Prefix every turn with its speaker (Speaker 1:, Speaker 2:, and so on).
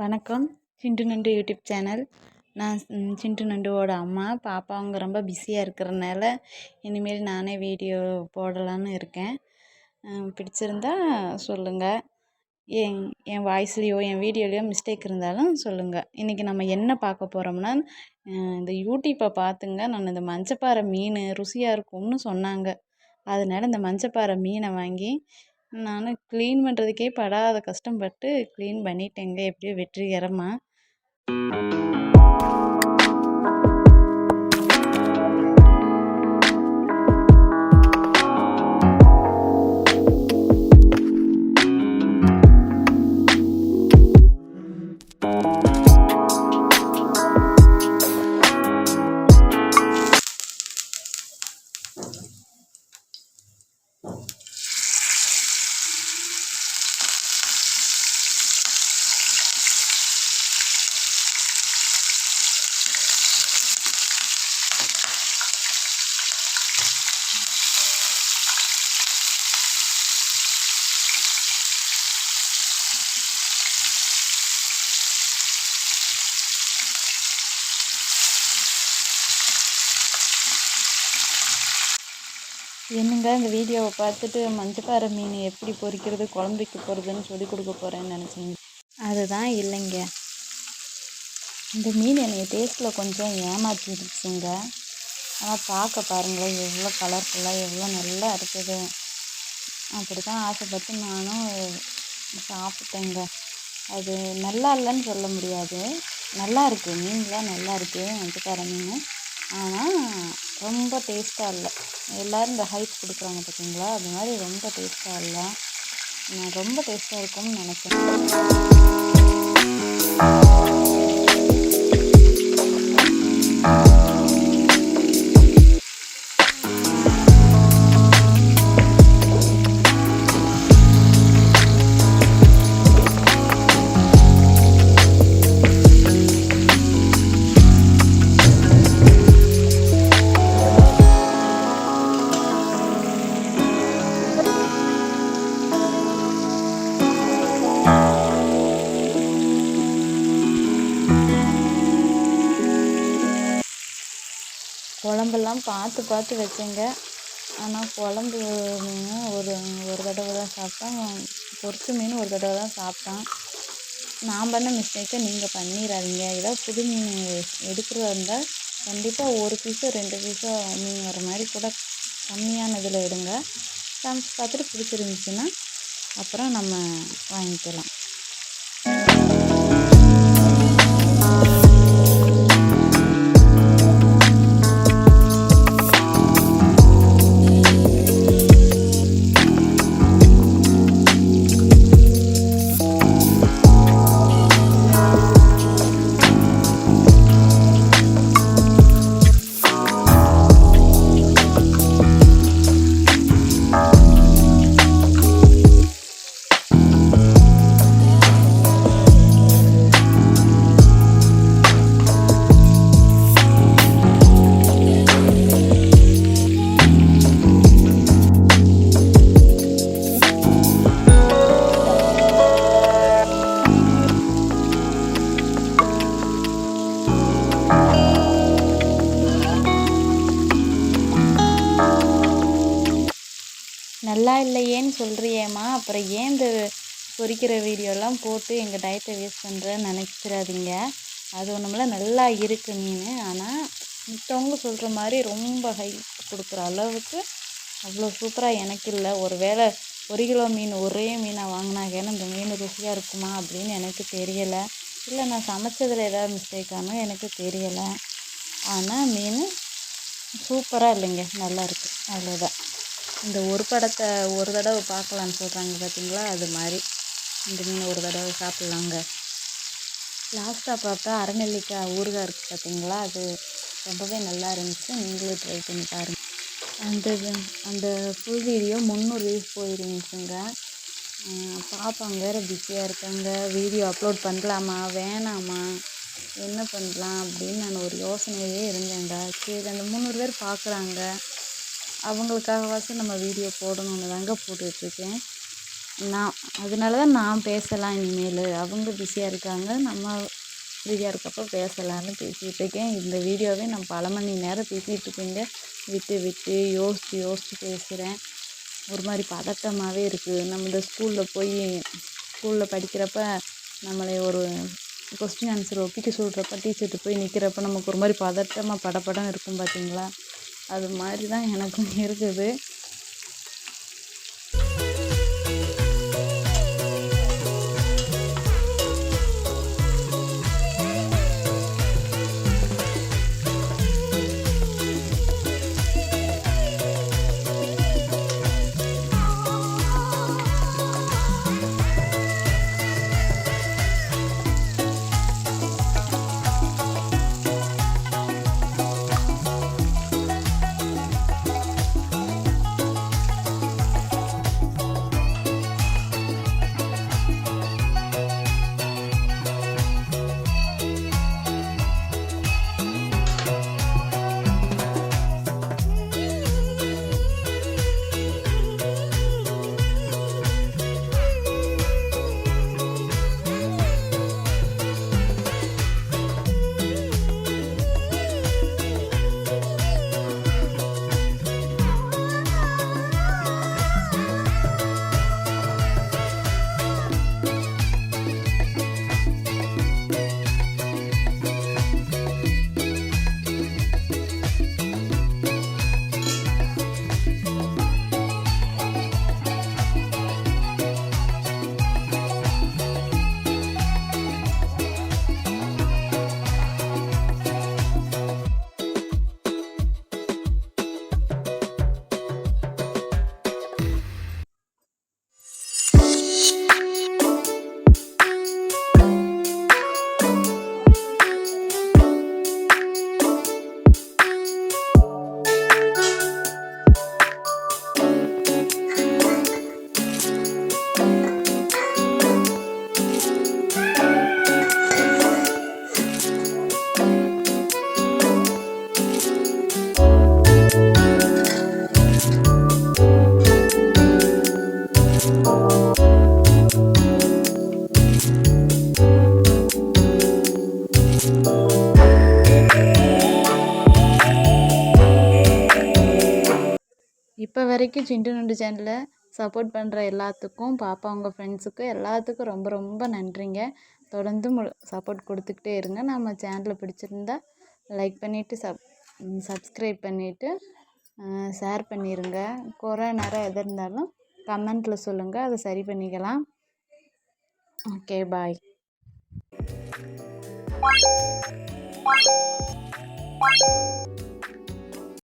Speaker 1: வணக்கம். சிண்டு நண்டு YouTube channel. நான் சிண்டு நண்டுவோட அம்மா. பாப்பா அவங்க ரொம்ப பிஸியாக இருக்கிறனால இனிமேல் நானே வீடியோ போடலான்னு இருக்கேன். பிடிச்சிருந்தா சொல்லுங்கள். என் என் வாய்ஸ்லேயோ என் வீடியோலேயோ மிஸ்டேக் இருந்தாலும் சொல்லுங்கள். இன்றைக்கி நம்ம என்ன பார்க்க போகிறோம்னா, இந்த யூடியூப்பை பார்த்துங்க நான் இந்த மஞ்சப்பாறை மீன் ருசியாக இருக்கும்னு சொன்னாங்க. அதனால இந்த மஞ்சப்பாறை மீனை வாங்கி நான் க்ளீன் பண்ணுறதுக்கே படாத கஷ்டப்பட்டு க்ளீன் பண்ணிட்டேங்க, எப்படியோ வெற்றிகரமாக. என்னங்க இந்த வீடியோவை பார்த்துட்டு மஞ்சப்பாறை மீன் எப்படி பொரிக்கிறது, குழம்புக்கு போகிறதுன்னு சொல்லி கொடுக்க போகிறேன்னு நினச்சிங்க. அதுதான் இல்லைங்க. இந்த மீன் என்னை டேஸ்ட்டில் கொஞ்சம் ஏமாற்றிடுச்சுங்க. ஆனால் பார்க்க பாருங்களேன், எவ்வளோ கலர்ஃபுல்லாக எவ்வளோ நல்லா இருக்குது. அப்படி தான் ஆசைப்பட்டு நானும் சாப்பிட்டேங்க. அது நல்லா இல்லைன்னு சொல்ல முடியாது, நல்லா இருக்குது. மீன்லாம் நல்லா இருக்குது மஞ்சப்பாறை மீன். ஆனால் ரொம்ப டேஸ்ட்டாக இல்லை. எல்லோரும் இந்த ஹைப் கொடுக்குறாங்க பார்த்தீங்களா, அது மாதிரி ரொம்ப டேஸ்ட்டாக இல்லை. நான் ரொம்ப டேஸ்ட்டாக இருக்கும்னு நினச்சேன். குழம்பெல்லாம் பார்த்து பார்த்து வச்சேங்க. ஆனால் குழம்பு மீன் ஒரு தடவை தான் சாப்பிட்டேன். பொரிச்ச மீன் ஒரு தடவை தான் சாப்பிட்டேன். நான் பண்ண மிஸ்டேக்கை நீங்கள் பண்ணிடாதீங்க. ஏதாவது புது மீன் எடுக்கிறதா இருந்தால் கண்டிப்பாக ஒரு பீஸோ 2 பீஸோ மீன் வர மாதிரி கூட கம்மியான இதில் எடுங்க. சமைச்சு பார்த்துட்டு பிடிச்சிருந்துச்சின்னா அப்புறம் நம்ம வாங்கிக்கலாம். நல்லா இல்லையேன்னு சொல்கிறியேம்மா, அப்புறம் ஏன் இந்த பொரிக்கிற வீடியோலாம் போட்டு எங்கள் டயத்தை வேஸ்ட் பண்ணுறேன்னு நினச்சிடாதீங்க. அது ஒன்றுமில்ல, நல்லா இருக்குது மீன். ஆனால் மித்தவங்க சொல்கிற மாதிரி ரொம்ப ஹைப் கொடுக்குற அளவுக்கு அவ்வளோ சூப்பராக எனக்கு இல்லை. ஒரு வேளை 1 கிலோ மீன் ஒரே மீனாக வாங்கினாங்கன்னு இந்த மீன் ருசியாக இருக்குமா அப்படின்னு எனக்கு தெரியலை. இல்லை நான் சமைச்சதில் ஏதாவது மிஸ்டேக்கானோ எனக்கு தெரியலை. ஆனால் மீன் சூப்பராக இல்லைங்க, நல்லா இருக்குது, அவ்வளோதான். இந்த ஒரு படத்தை ஒரு தடவை பார்க்கலான்னு சொல்கிறாங்க பார்த்தீங்களா, அது மாதிரி இந்த மீன் ஒரு தடவை சாப்பிட்லாங்க. லாஸ்ட்டாக பார்த்தா அரைநெல்லிக்காய் ஊறுகாய் இருக்குது பார்த்தீங்களா, அது ரொம்பவே நல்லா இருந்துச்சு. நீங்களும் ட்ரை பண்ணி பாருங்கள். அந்த ஃபுல் வீடியோ 300 வியூஸ் போயிருந்துச்சுங்க. பாப்பாங்க வேறு பிஸியாக இருக்காங்க. வீடியோ அப்லோட் பண்ணலாமா வேணாமா என்ன பண்ணலாம் அப்படின்னு நான் ஒரு யோசனையே இருந்தேங்க. சரி, அந்த 300 பேர் பார்க்குறாங்க, அவங்களுக்காகவாச்சும் நம்ம வீடியோ போடணுன்னு தாங்க போட்டுட்ருக்கேன். நான் அதனால தான் நான் பேசலாம் இனிமேல். அவங்க பிஸியாக இருக்காங்க, நம்ம ஃப்ரீயாக இருக்கப்போ பேசலான்னு பேசிகிட்டு இருக்கேன். இந்த வீடியோவே நான் பல மணி நேரம் பேசிகிட்டு இருக்கேங்க. விட்டு விட்டு யோசித்து பேசுகிறேன். ஒரு மாதிரி பதட்டமாகவே இருக்குது. நம்ம இந்த ஸ்கூலில் படிக்கிறப்ப நம்மளை ஒரு கொஸ்டின் ஆன்சர் ஒப்பிக்க சொல்கிறப்ப டீச்சர்கிட்ட போய் நிற்கிறப்ப நமக்கு ஒரு மாதிரி பதட்டமாக படபடம் இருக்கும் பார்த்தீங்களா? அது மாதிரி தான் எனக்கும் இருக்குது. இப்போ வரைக்கும் சிண்டு நண்டு சேனலை சப்போர்ட் பண்ணுற எல்லாத்துக்கும், பாப்பா அவங்க ஃப்ரெண்ட்ஸுக்கும் எல்லாத்துக்கும் ரொம்ப ரொம்ப நன்றிங்க. தொடர்ந்து சப்போர்ட் கொடுத்துக்கிட்டே இருங்க. நம்ம சேனலை பிடிச்சிருந்தா லைக் பண்ணிவிட்டு சப்ஸ்கிரைப் பண்ணிவிட்டு ஷேர் பண்ணிடுங்க. குறை நேரம் எது இருந்தாலும் கமெண்ட்டில் சொல்லுங்கள், அதை சரி பண்ணிக்கலாம். ஓகே, பாய்.